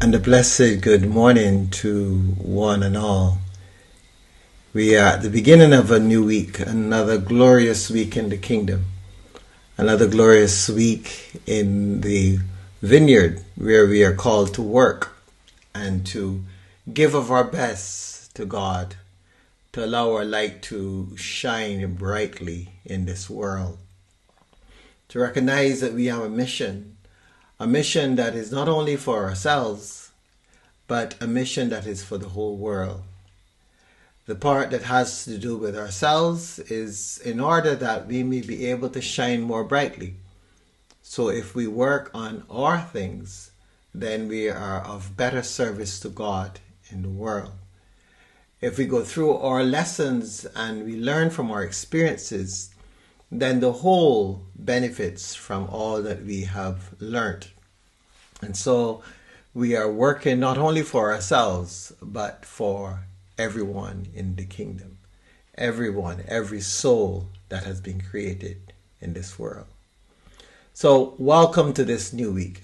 And a blessed good morning to one and all. We are at the beginning of a new week, another glorious week in the kingdom, another glorious week in the vineyard where we are called to work and to give of our best to God, to allow our light to shine brightly in this world, to recognize that we have a mission that is not only for ourselves, but a mission that is for the whole world. The part that has to do with ourselves is in order that we may be able to shine more brightly. So if we work on our things, then we are of better service to God in the world. If we go through our lessons and we learn from our experiences, then the whole benefits from all that we have learned. And so we are working not only for ourselves, but for everyone in the kingdom. Everyone, every soul that has been created in this world. So welcome to this new week.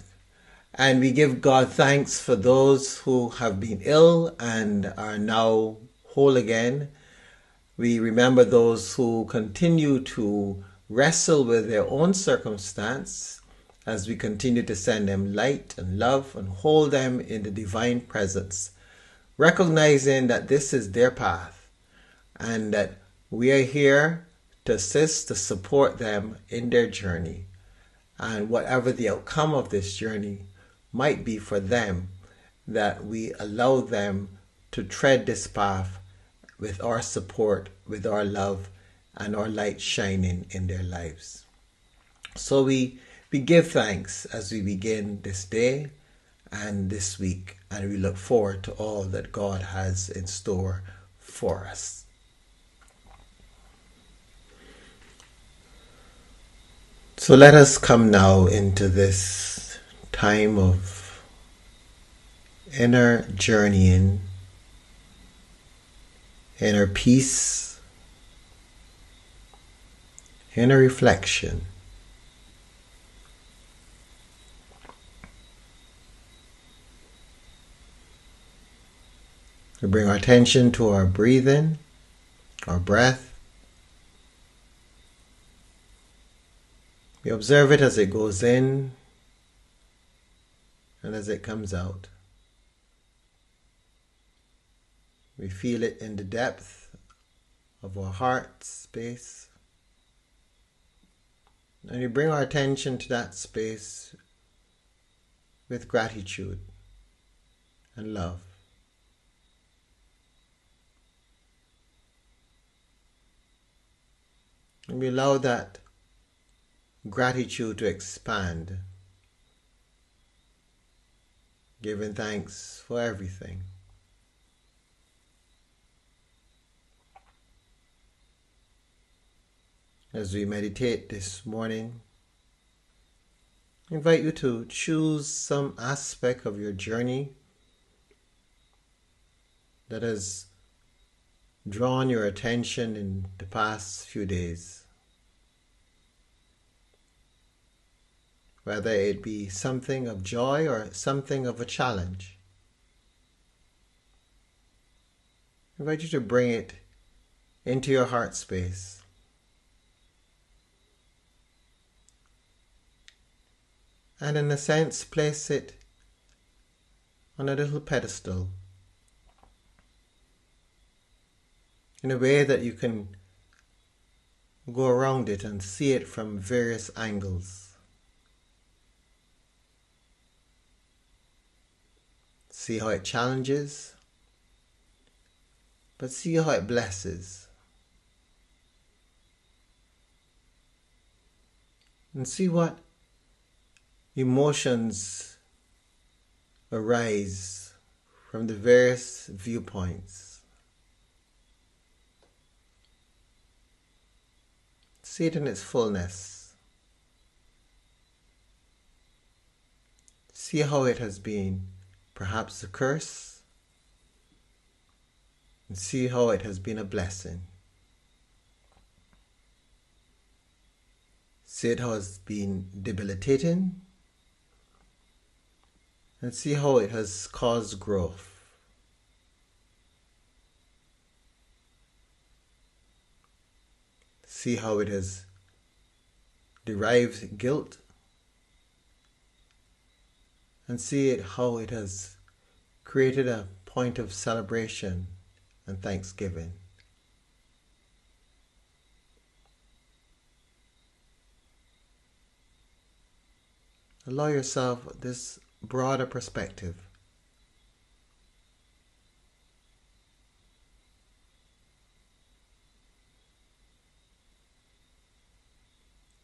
And we give God thanks for those who have been ill and are now whole again. We remember those who continue to wrestle with their own circumstance as we continue to send them light and love and hold them in the divine presence, recognizing that this is their path and that we are here to assist, to support them in their journey. And whatever the outcome of this journey might be for them, that we allow them to tread this path with our support, with our love, and our light shining in their lives. So we give thanks as we begin this day and this week, and we look forward to all that God has in store for us. So let us come now into this time of inner journeying, inner peace, inner reflection. We bring our attention to our breathing, our breath. We observe it as it goes in and as it comes out. We feel it in the depth of our heart space. And we bring our attention to that space with gratitude and love. And we allow that gratitude to expand, giving thanks for everything. As we meditate this morning, I invite you to choose some aspect of your journey that has drawn your attention in the past few days. Whether it be something of joy or something of a challenge. I invite you to bring it into your heart space. And in a sense, place it on a little pedestal in a way that you can go around it and see it from various angles. See how it challenges, but see how it blesses. And see what emotions arise from the various viewpoints. See it in its fullness. See how it has been perhaps a curse, and see how it has been a blessing. See it how it's been debilitating, and see how it has caused growth. See how it has derived guilt, and see it how it has created a point of celebration and thanksgiving. Allow yourself this broader perspective.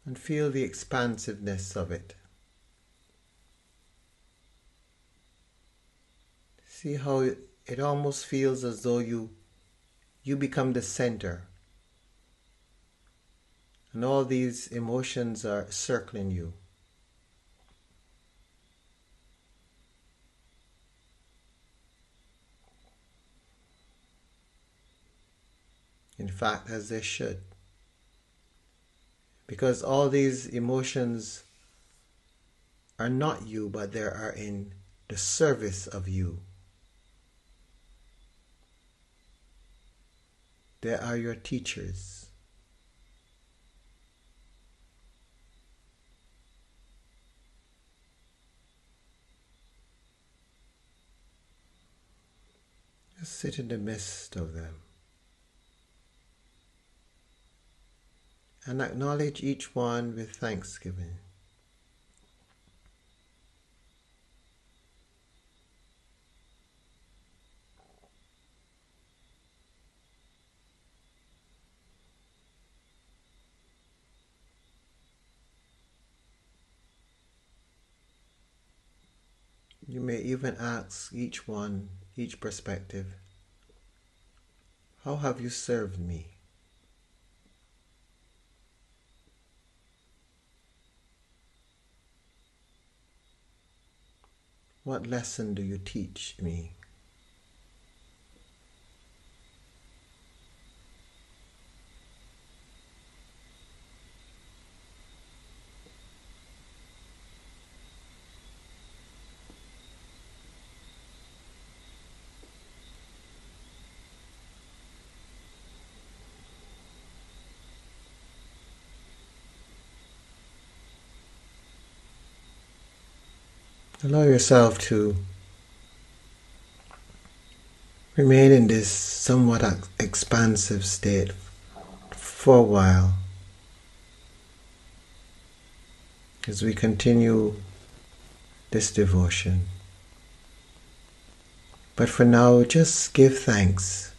And feel the expansiveness of it. See how it almost feels as though you become the center. And all these emotions are circling you. In fact, as they should. Because all these emotions are not you, but they are in the service of you. They are your teachers. Just sit in the midst of them. And acknowledge each one with thanksgiving. You may even ask each one, each perspective, how have you served me? What lesson do you teach me? Allow yourself to remain in this somewhat expansive state for a while as we continue this devotion. But for now, just give thanks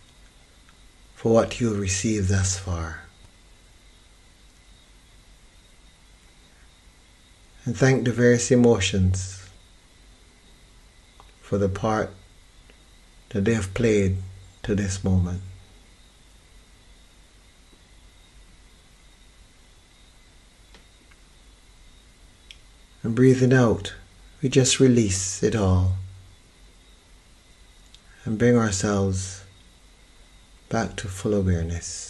for what you received thus far. And thank the various emotions for the part that they have played to this moment. And breathing out, we just release it all and bring ourselves back to full awareness.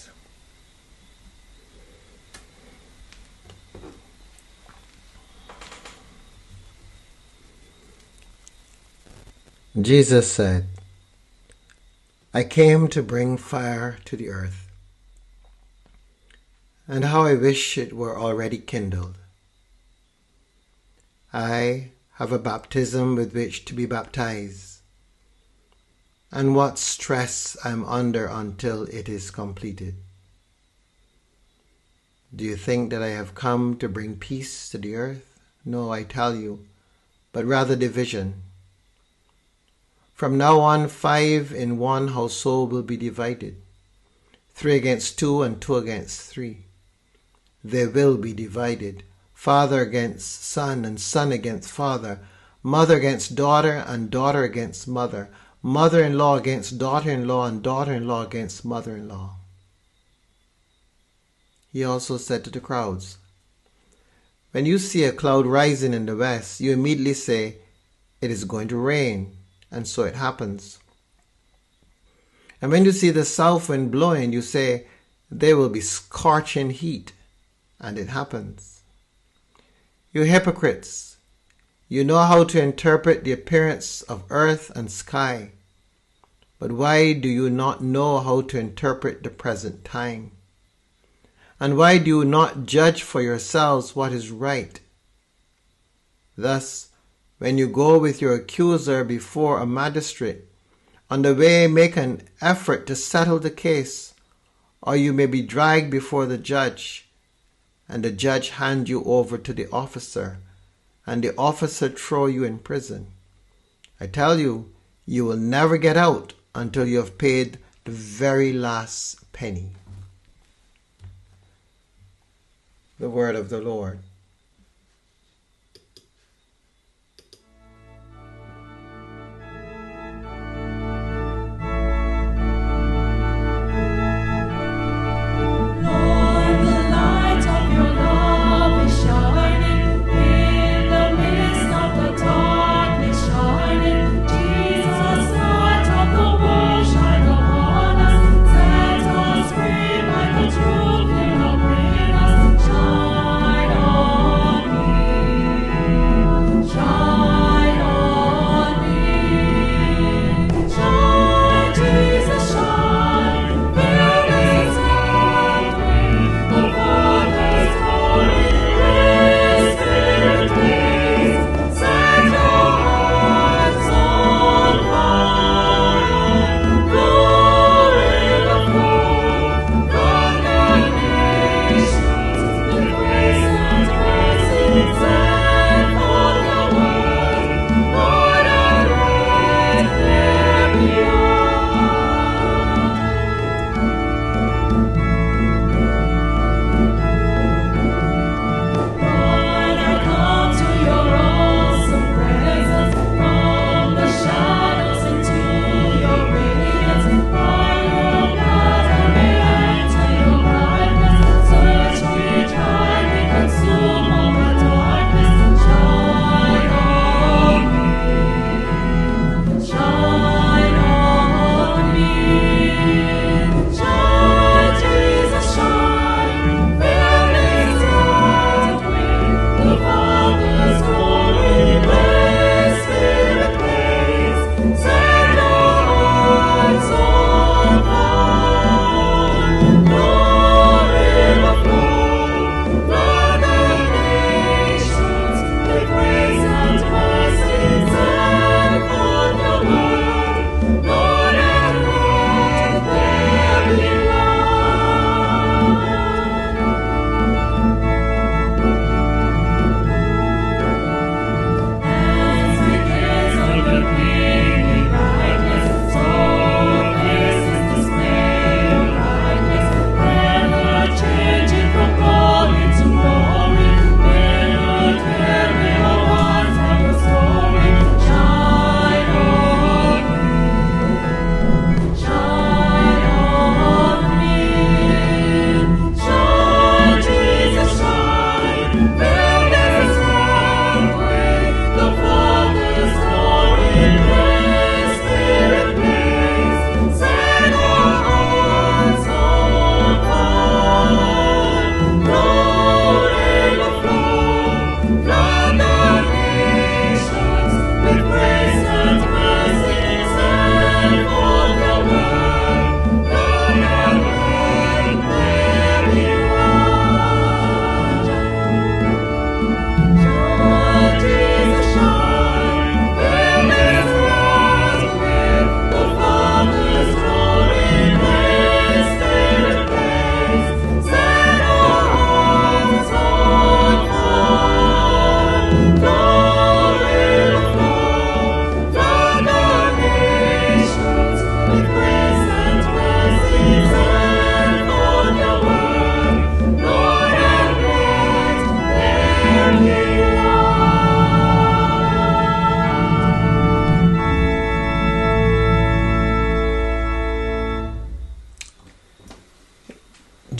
Jesus said, I came to bring fire to the earth, and how I wish it were already kindled. I have a baptism with which to be baptized, and what stress I'm under until it is completed. Do you think that I have come to bring peace to the earth? No, I tell you, but rather division. From now on, 5 in one household will be divided, 3 against 2 and 2 against 3. They will be divided, father against son and son against father, mother against daughter and daughter against mother, mother-in-law against daughter-in-law and daughter-in-law against mother-in-law. He also said to the crowds, when you see a cloud rising in the west, you immediately say, it is going to rain. And so it happens. And when you see the south wind blowing, you say, there will be scorching heat. And it happens. You hypocrites, You know how to interpret the appearance of earth and sky, but why do you not know how to interpret the present time? And why do you not judge for yourselves what is right? Thus, when you go with your accuser before a magistrate, on the way make an effort to settle the case, or you may be dragged before the judge, and the judge hand you over to the officer, and the officer throw you in prison. I tell you, you will never get out until you have paid the very last penny. The word of the Lord.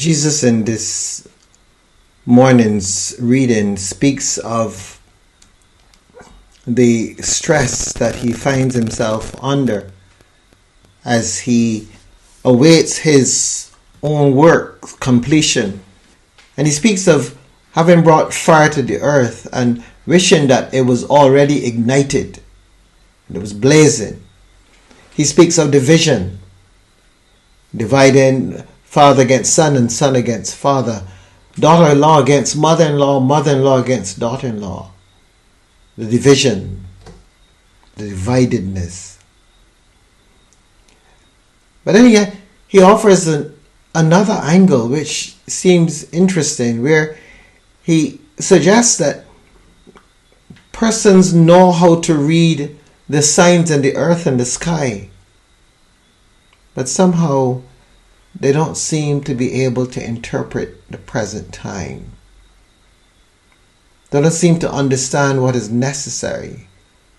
Jesus in this morning's reading speaks of the stress that he finds himself under as he awaits his own work completion. And he speaks of having brought fire to the earth and wishing that it was already ignited. It was blazing. He speaks of division, dividing father against son and son against father, daughter-in-law against mother-in-law, mother-in-law against daughter-in-law. The division, the dividedness. But then he offers another angle which seems interesting, where he suggests that persons know how to read the signs in the earth and the sky, but somehow they don't seem to be able to interpret the present time. They don't seem to understand what is necessary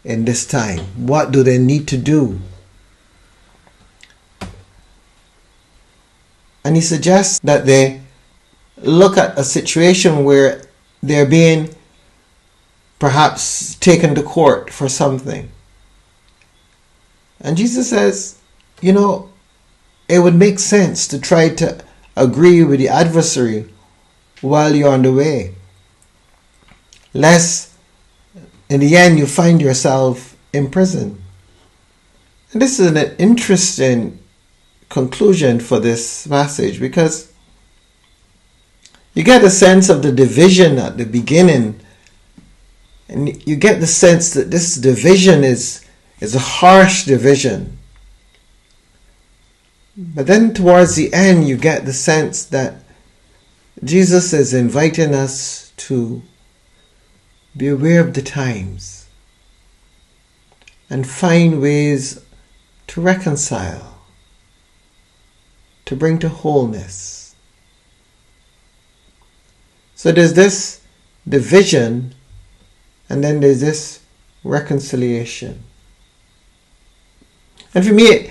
in this time. What do they need to do? And he suggests that they look at a situation where they're being perhaps taken to court for something. And Jesus says, it would make sense to try to agree with the adversary while you're on the way, lest in the end you find yourself in prison. And this is an interesting conclusion for this passage, because you get a sense of the division at the beginning, and you get the sense that this division is a harsh division. But then towards the end, you get the sense that Jesus is inviting us to be aware of the times and find ways to reconcile, to bring to wholeness. So there's this division, and then there's this reconciliation. And for me,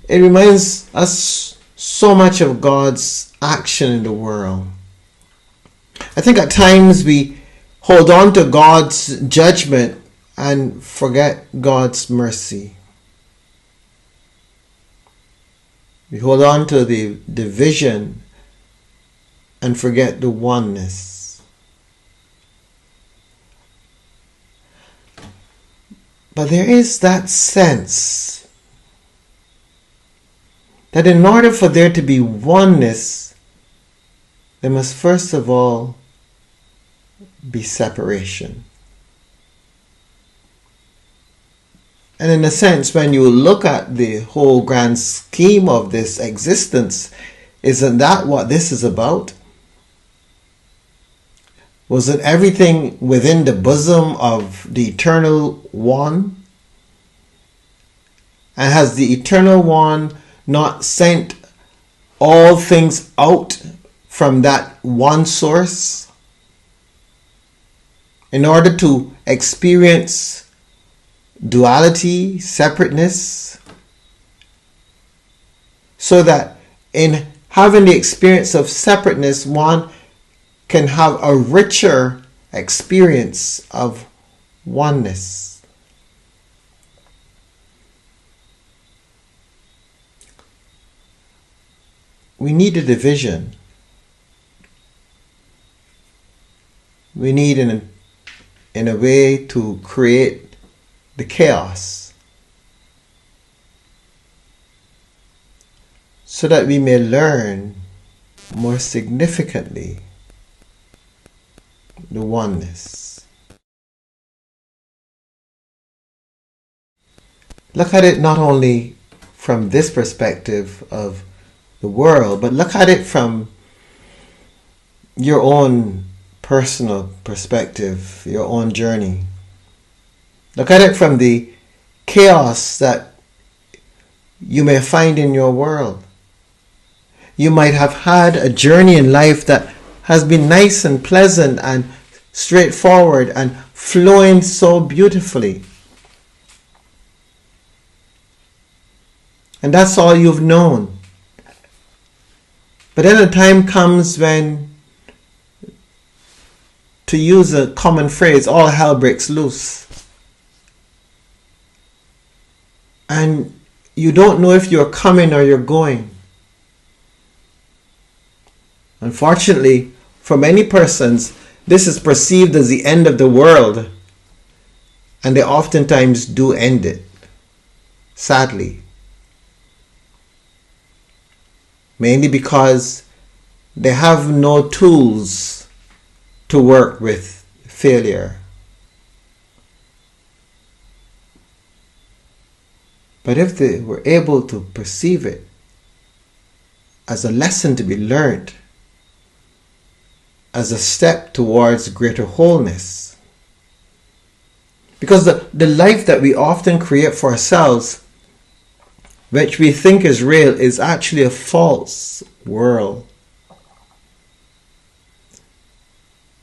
it reminds us so much of God's action in the world. I think at times we hold on to God's judgment and forget God's mercy. We hold on to the division and forget the oneness. But there is that sense that in order for there to be oneness, there must first of all be separation. And in a sense, when you look at the whole grand scheme of this existence, isn't that what this is about? Wasn't everything within the bosom of the Eternal One? And has the Eternal One not sent all things out from that one source in order to experience duality, separateness, so that in having the experience of separateness, one can have a richer experience of oneness? We need a division. We need in a way to create the chaos so that we may learn more significantly the oneness. Look at it not only from this perspective of the world, but look at it from your own personal perspective, your own journey. Look at it from the chaos that you may find in your world. You might have had a journey in life that has been nice and pleasant and straightforward and flowing so beautifully. And that's all you've known. But then a time comes when, to use a common phrase, all hell breaks loose. And you don't know if you're coming or you're going. Unfortunately, for many persons, this is perceived as the end of the world, and they oftentimes do end it, sadly. Mainly because they have no tools to work with failure. But if they were able to perceive it as a lesson to be learned, as a step towards greater wholeness, because the life that we often create for ourselves, which we think is real, is actually a false world.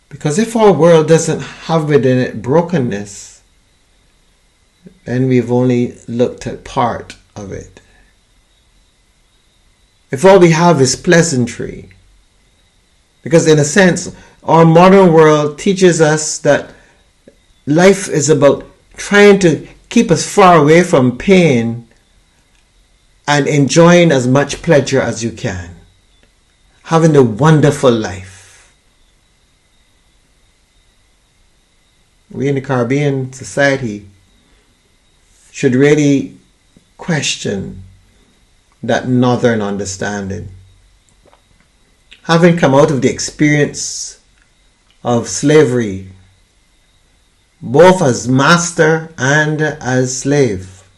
Because if our world doesn't have within it brokenness, then we've only looked at part of it. If all we have is pleasantry, because in a sense, our modern world teaches us that life is about trying to keep us far away from pain and enjoying as much pleasure as you can, having a wonderful life. We in the Caribbean society should really question that northern understanding. Having come out of the experience of slavery, both as master and as slave,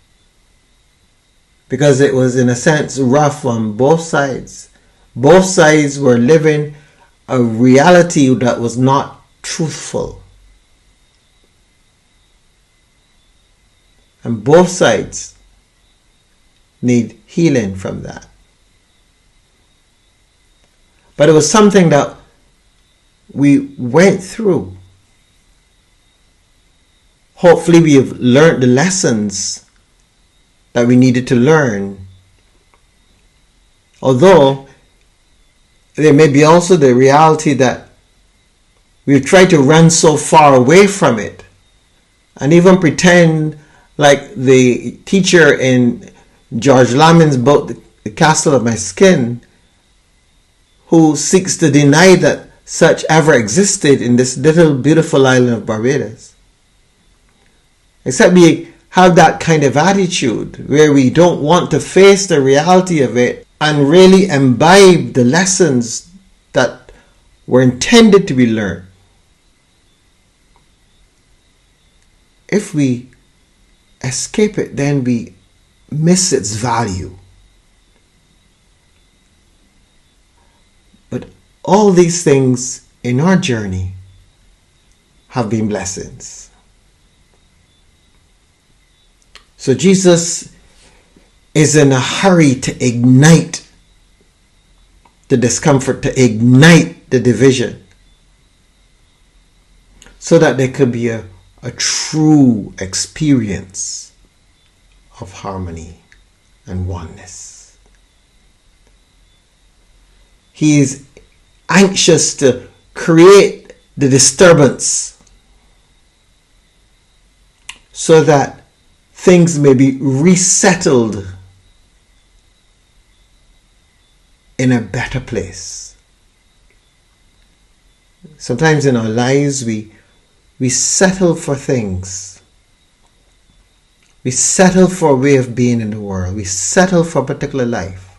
because it was in a sense rough on both sides. Both sides were living a reality that was not truthful. And both sides need healing from that. But it was something that we went through. Hopefully we have learned the lessons that we needed to learn. Although there may be also the reality that we've tried to run so far away from it and even pretend like the teacher in George Lamin's book, The Castle of My Skin, who seeks to deny that such ever existed in this little beautiful island of Barbados. Except we have that kind of attitude where we don't want to face the reality of it and really imbibe the lessons that were intended to be learned. If we escape it, then we miss its value. But all these things in our journey have been blessings. So Jesus is in a hurry to ignite the discomfort, to ignite the division, so that there could be a true experience of harmony and oneness. He is anxious to create the disturbance so that things may be resettled in a better place. Sometimes in our lives we settle for things. We settle for a way of being in the world. We settle for a particular life.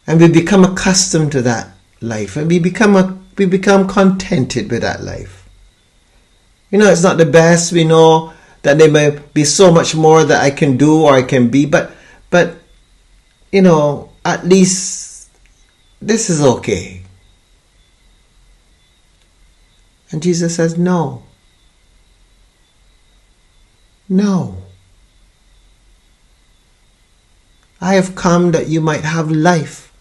And we become accustomed to that life. And we become contented with that life. You know, it's not the best. We know that there may be so much more that I can do or I can be. But you know, at least this is okay. And Jesus says, no. No. I have come that you might have life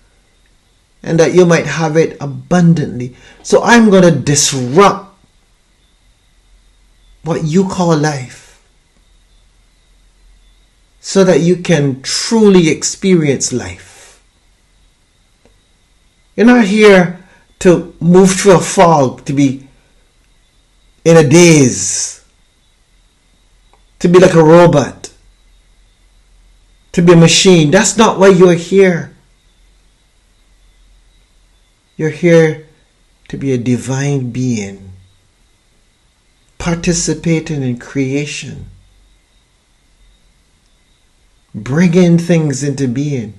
and that you might have it abundantly. So I'm going to disrupt what you call life so that you can truly experience life. You're not here to move through a fog, to be in a daze, to be like a robot, to be a machine. That's not why you're here. You're here to be a divine being, participating in creation, bringing things into being,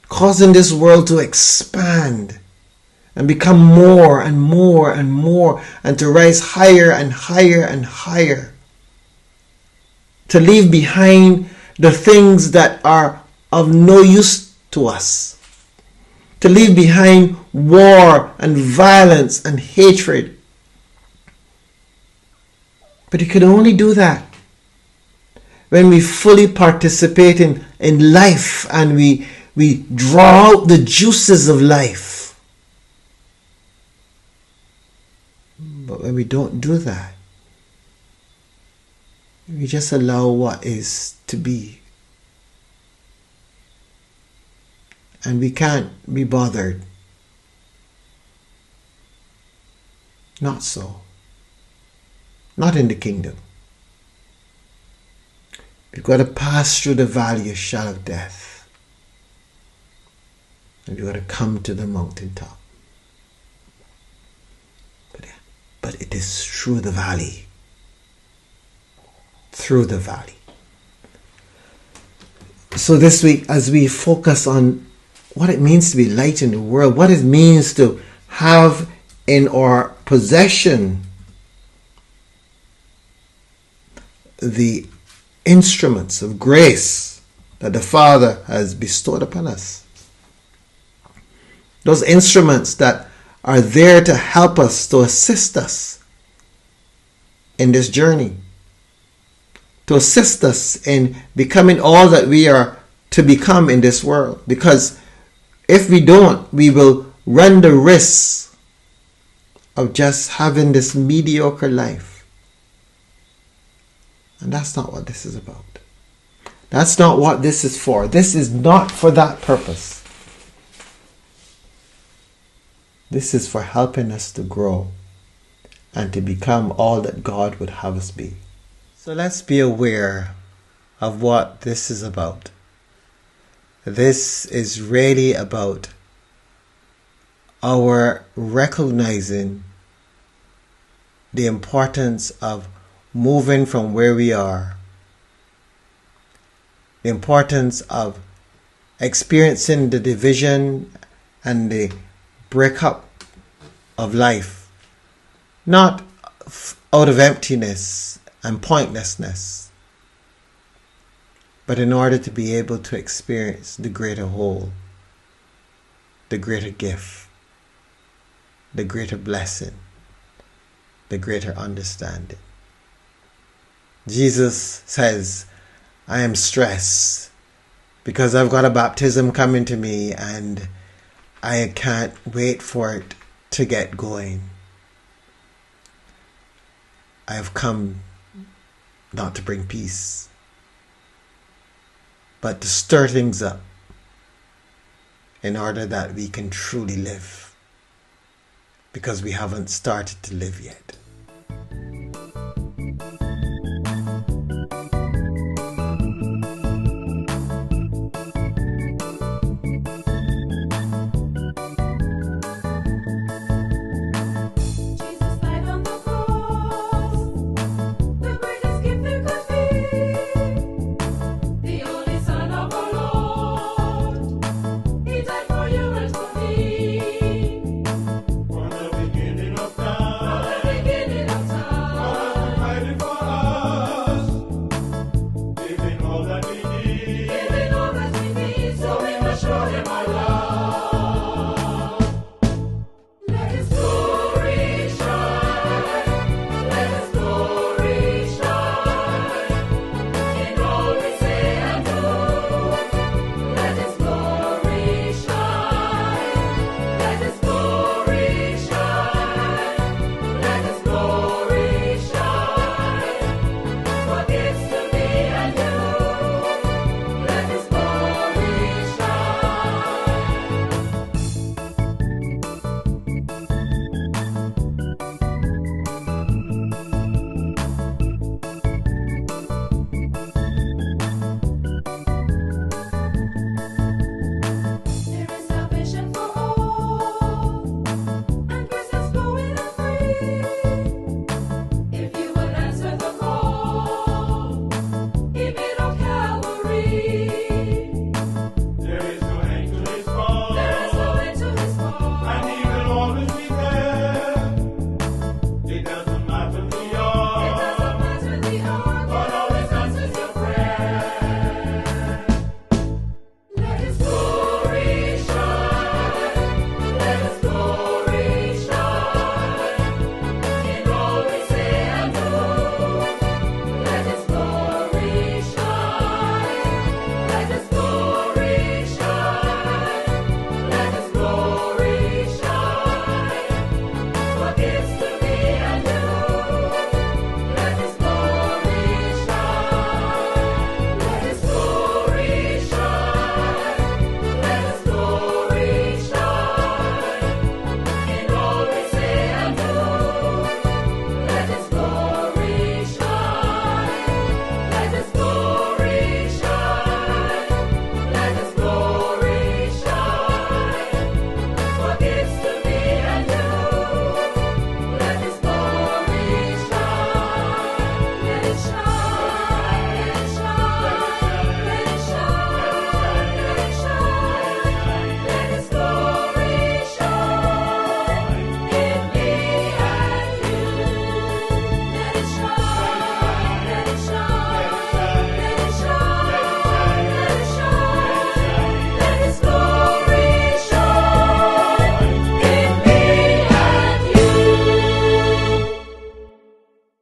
causing this world to expand and become more and more and more, and to rise higher and higher and higher, to leave behind the things that are of no use to us, to leave behind war and violence and hatred. But you can only do that when we fully participate in life, and we draw out the juices of life. But when we don't do that, we just allow what is to be. And we can't be bothered. Not so. Not in the kingdom. We've got to pass through the valley of shadow of death. And we've got to come to the mountaintop. But it is through the valley. Through the valley. So this week, as we focus on what it means to be light in the world, what it means to have in our possession the instruments of grace that the Father has bestowed upon us. Those instruments that are there to help us, to assist us in this journey, to assist us in becoming all that we are to become in this world. Because if we don't, we will run the risk of just having this mediocre life. And that's not what this is about. That's not what this is for. This is not for that purpose. This is for helping us to grow and to become all that God would have us be. So let's be aware of what this is about. This is really about our recognizing the importance of moving from where we are, the importance of experiencing the division and the breakup of life, not out of emptiness and pointlessness, but in order to be able to experience the greater whole, the greater gift, the greater blessing, the greater understanding. Jesus says, I am stressed because I've got a baptism coming to me and I can't wait for it to get going. I have come not to bring peace, but to stir things up in order that we can truly live, because we haven't started to live yet.